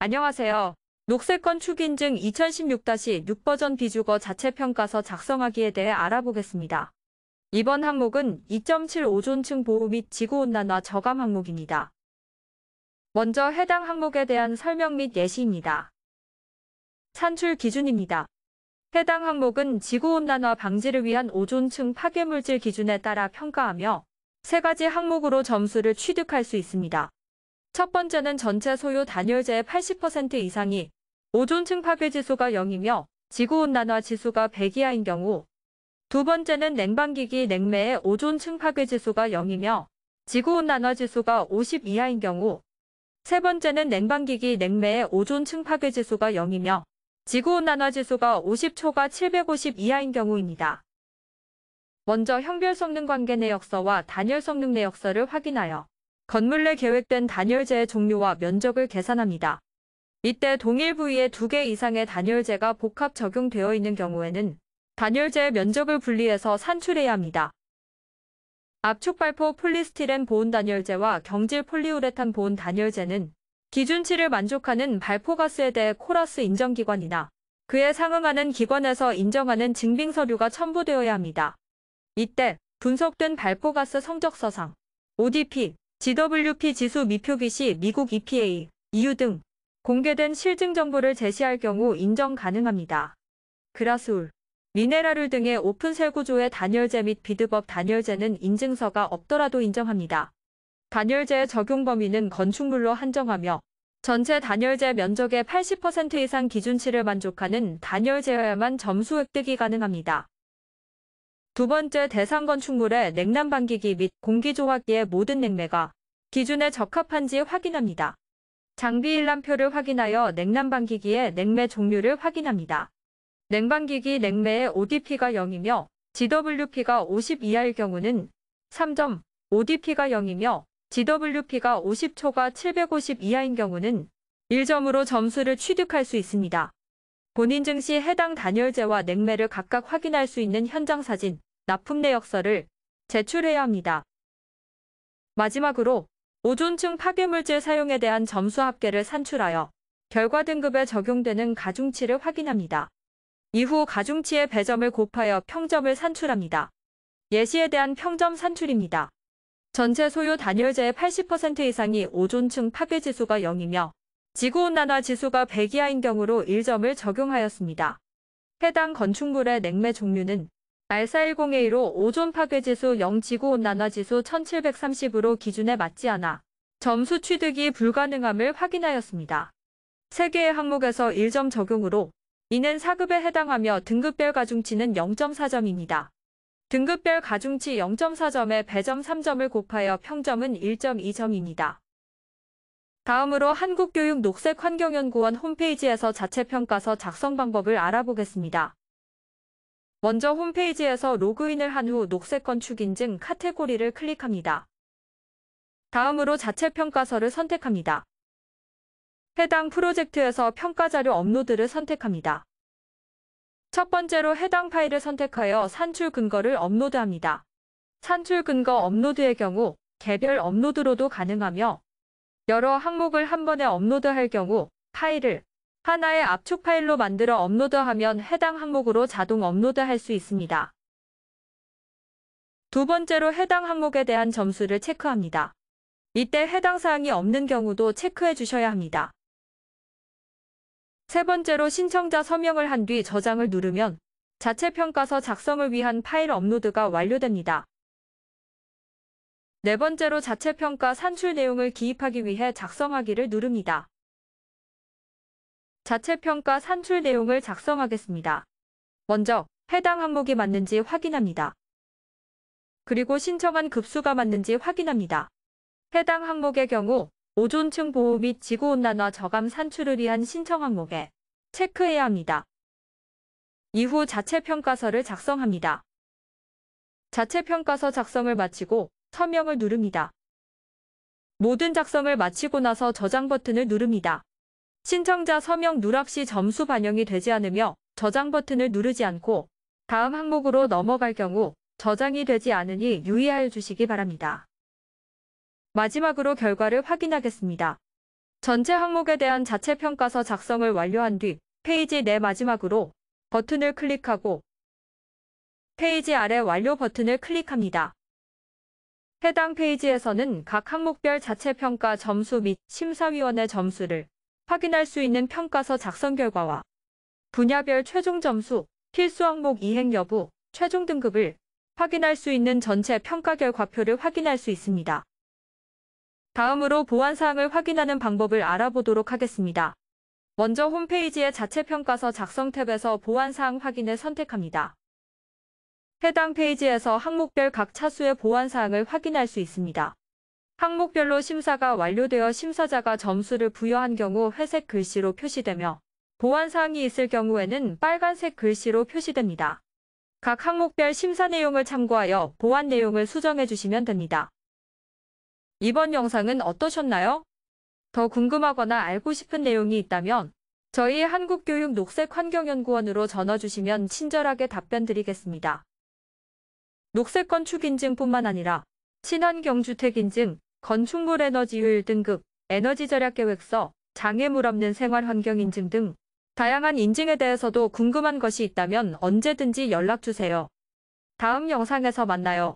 안녕하세요. 녹색건 축인증 2016-6 버전 비주거 자체평가서 작성하기에 대해 알아보겠습니다. 이번 항목은 2.7 오존층 보호 및 지구온난화 저감 항목입니다. 먼저 해당 항목에 대한 설명 및 예시입니다. 산출 기준입니다. 해당 항목은 지구온난화 방지를 위한 오존층 파괴물질 기준에 따라 평가하며 세 가지 항목으로 점수를 취득할 수 있습니다. 첫 번째는 전체 소유 단열재의 80% 이상이 오존층 파괴지수가 0이며 지구온난화 지수가 100 이하인 경우, 두 번째는 냉방기기 냉매의 오존층 파괴지수가 0이며 지구온난화 지수가 50 이하인 경우, 세 번째는 냉방기기 냉매의 오존층 파괴지수가 0이며 지구온난화 지수가 50초가 750 이하인 경우입니다. 먼저 형별성능 관계 내역서와 단열성능 내역서를 확인하여 건물 내 계획된 단열재의 종류와 면적을 계산합니다. 이때 동일 부위에 2개 이상의 단열재가 복합 적용되어 있는 경우에는 단열재의 면적을 분리해서 산출해야 합니다. 압축발포 폴리스티렌 보온 단열재와 경질 폴리우레탄 보온 단열재는 기준치를 만족하는 발포가스에 대해 코라스 인정기관이나 그에 상응하는 기관에서 인정하는 증빙서류가 첨부되어야 합니다. 이때 분석된 발포가스 성적서상, ODP, GWP 지수 미표기 시 미국 EPA, EU 등 공개된 실증 정보를 제시할 경우 인정 가능합니다. 그라스울, 미네랄울 등의 오픈 셀 구조의 단열재 및 비드법 단열재는 인증서가 없더라도 인정합니다. 단열재의 적용 범위는 건축물로 한정하며 전체 단열재 면적의 80% 이상 기준치를 만족하는 단열재여야만 점수 획득이 가능합니다. 두 번째, 대상 건축물의 냉난방기기 및 공기조화기의 모든 냉매가 기준에 적합한지 확인합니다. 장비 일람표를 확인하여 냉난방기기의 냉매 종류를 확인합니다. 냉방기기 냉매의 ODP가 0이며 GWP가 50 이하일 경우는 3점, ODP가 0이며 GWP가 50초가 750 이하인 경우는 1점으로 점수를 취득할 수 있습니다. 본인증 시 해당 단열재와 냉매를 각각 확인할 수 있는 현장 사진, 납품 내역서를 제출해야 합니다. 마지막으로 오존층 파괴물질 사용에 대한 점수 합계를 산출하여 결과 등급에 적용되는 가중치를 확인합니다. 이후 가중치의 배점을 곱하여 평점을 산출합니다. 예시에 대한 평점 산출입니다. 전체 소유 단열재의 80% 이상이 오존층 파괴지수가 0이며 지구온난화 지수가 100 이하인 경우로 1점을 적용하였습니다. 해당 건축물의 냉매 종류는 R410A로 오존 파괴지수 0 지구온난화 지수 1730으로 기준에 맞지 않아 점수 취득이 불가능함을 확인하였습니다. 3개의 항목에서 1점 적용으로 이는 4급에 해당하며 등급별 가중치는 0.4점입니다. 등급별 가중치 0.4점에 배점 3점을 곱하여 평점은 1.2점입니다. 다음으로 한국교육 녹색환경연구원 홈페이지에서 자체평가서 작성 방법을 알아보겠습니다. 먼저 홈페이지에서 로그인을 한 후 녹색건 축인증 카테고리를 클릭합니다. 다음으로 자체평가서를 선택합니다. 해당 프로젝트에서 평가자료 업로드를 선택합니다. 첫 번째로 해당 파일을 선택하여 산출 근거를 업로드합니다. 산출 근거 업로드의 경우 개별 업로드로도 가능하며 여러 항목을 한 번에 업로드할 경우 파일을 하나의 압축 파일로 만들어 업로드하면 해당 항목으로 자동 업로드할 수 있습니다. 두 번째로 해당 항목에 대한 점수를 체크합니다. 이때 해당 사항이 없는 경우도 체크해 주셔야 합니다. 세 번째로 신청자 서명을 한 뒤 저장을 누르면 자체평가서 작성을 위한 파일 업로드가 완료됩니다. 네 번째로 자체평가 산출 내용을 기입하기 위해 작성하기를 누릅니다. 자체평가 산출 내용을 작성하겠습니다. 먼저 해당 항목이 맞는지 확인합니다. 그리고 신청한 급수가 맞는지 확인합니다. 해당 항목의 경우 오존층 보호 및 지구온난화 저감 산출을 위한 신청 항목에 체크해야 합니다. 이후 자체평가서를 작성합니다. 자체평가서 작성을 마치고 서명을 누릅니다. 모든 작성을 마치고 나서 저장 버튼을 누릅니다. 신청자 서명 누락 시 점수 반영이 되지 않으며 저장 버튼을 누르지 않고 다음 항목으로 넘어갈 경우 저장이 되지 않으니 유의하여 주시기 바랍니다. 마지막으로 결과를 확인하겠습니다. 전체 항목에 대한 자체평가서 작성을 완료한 뒤 페이지 내 마지막으로 버튼을 클릭하고 페이지 아래 완료 버튼을 클릭합니다. 해당 페이지에서는 각 항목별 자체평가 점수 및 심사위원의 점수를 확인할 수 있는 평가서 작성 결과와 분야별 최종 점수, 필수 항목 이행 여부, 최종 등급을 확인할 수 있는 전체 평가 결과표를 확인할 수 있습니다. 다음으로 보완사항을 확인하는 방법을 알아보도록 하겠습니다. 먼저 홈페이지의 자체평가서 작성 탭에서 보완사항 확인을 선택합니다. 해당 페이지에서 항목별 각 차수의 보완사항을 확인할 수 있습니다. 항목별로 심사가 완료되어 심사자가 점수를 부여한 경우 회색 글씨로 표시되며 보완사항이 있을 경우에는 빨간색 글씨로 표시됩니다. 각 항목별 심사 내용을 참고하여 보완 내용을 수정해 주시면 됩니다. 이번 영상은 어떠셨나요? 더 궁금하거나 알고 싶은 내용이 있다면 저희 한국교육녹색환경연구원으로 전화 주시면 친절하게 답변 드리겠습니다. 녹색 건축 인증뿐만 아니라 친환경 주택 인증, 건축물 에너지 효율 등급, 에너지 절약 계획서, 장애물 없는 생활 환경 인증 등 다양한 인증에 대해서도 궁금한 것이 있다면 언제든지 연락 주세요. 다음 영상에서 만나요.